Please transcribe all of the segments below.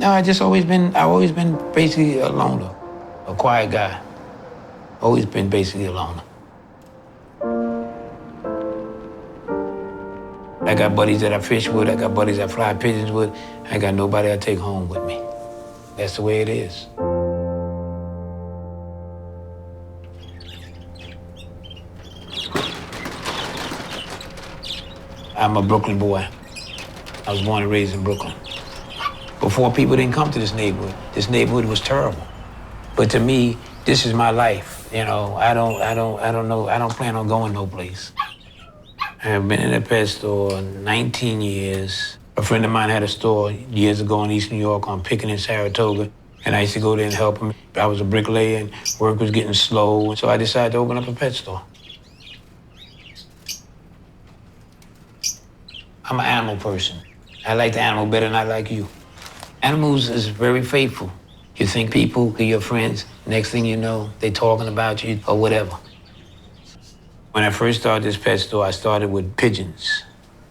No, I've always been basically a loner, a quiet guy. Always been basically a loner. I got buddies that I fish with, I got buddies I fly pigeons with. I ain't got nobody I take home with me. That's the way it is. I'm a Brooklyn boy. I was born and raised in Brooklyn. Before, people didn't come to this neighborhood was terrible. But to me, this is my life. You know, I don't plan on going no place. I've been in a pet store 19 years. A friend of mine had a store years ago in East New York on Pickens and Saratoga, and I used to go there and help him. I was a bricklayer and work was getting slow, so I decided to open up a pet store. I'm an animal person. I like the animal better than I like you. Animals is very faithful. You think people are your friends, next thing you know, they talking about you or whatever. When I first started this pet store, I started with pigeons.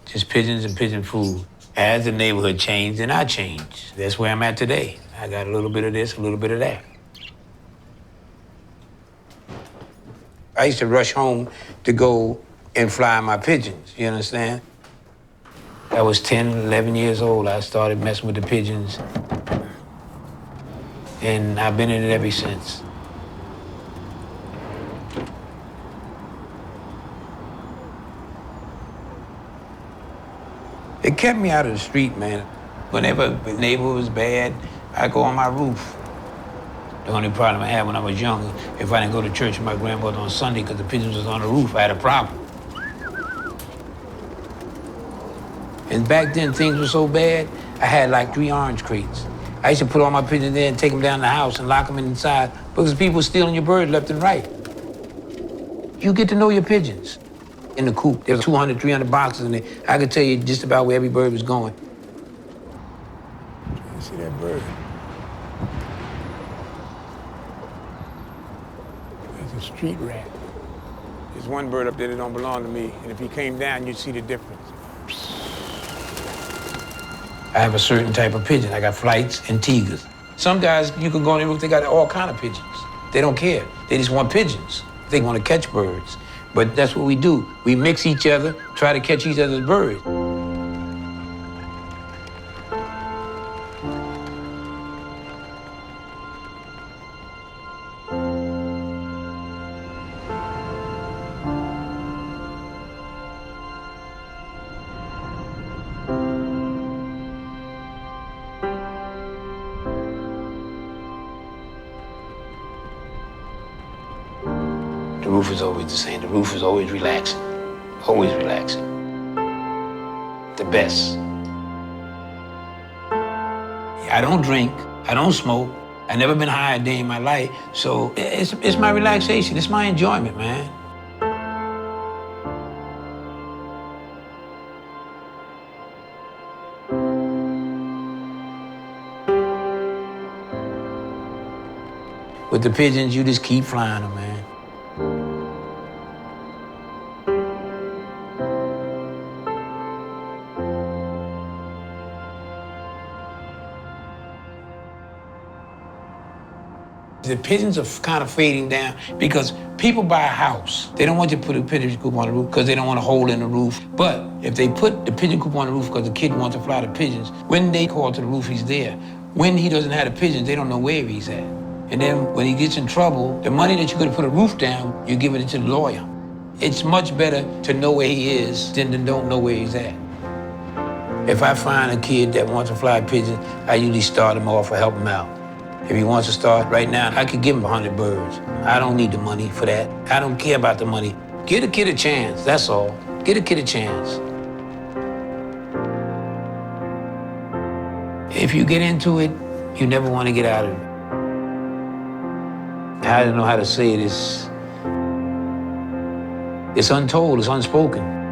Just pigeons and pigeon food. As the neighborhood changed, then I changed. That's where I'm at today. I got a little bit of this, a little bit of that. I used to rush home to go and fly my pigeons, you understand? I was 10, 11 years old. I started messing with the pigeons. And I've been in it ever since. It kept me out of the street, man. Whenever the neighborhood was bad, I go on my roof. The only problem I had when I was younger, if I didn't go to church with my grandmother on Sunday because the pigeons was on the roof, I had a problem. And back then, things were so bad, I had like 3 orange crates. I used to put all my pigeons there and take them down the house and lock them inside because people were stealing your birds left and right. You get to know your pigeons. In the coop, there was 200, 300 boxes in there. I could tell you just about where every bird was going. You see that bird? That's a street rat. There's one bird up there that don't belong to me, and if he came down, you'd see the difference. I have a certain type of pigeon. I got flights and tigers. Some guys, you can go in the roof, they got all kind of pigeons. They don't care. They just want pigeons. They want to catch birds. But that's what we do. We mix each other, try to catch each other's birds. The roof is always the same. The roof is always relaxing. Always relaxing. The best. I don't drink. I don't smoke. I've never been high a day in my life. So it's my relaxation. It's my enjoyment, man. With the pigeons, you just keep flying them, man. The pigeons are kind of fading down because people buy a house. They don't want you to put a pigeon coop on the roof because they don't want a hole in the roof. But if they put the pigeon coop on the roof because the kid wants to fly the pigeons, when they call to the roof, he's there. When he doesn't have the pigeons, they don't know where he's at. And then when he gets in trouble, the money that you could have put a roof down, you're giving it to the lawyer. It's much better to know where he is than to don't know where he's at. If I find a kid that wants to fly pigeons, I usually start him off or help him out. If he wants to start right now, I could give him 100 birds. I don't need the money for that. I don't care about the money. Give a kid a chance, that's all. Give a kid a chance. If you get into it, you never want to get out of it. I don't know how to say it. It's untold, it's unspoken.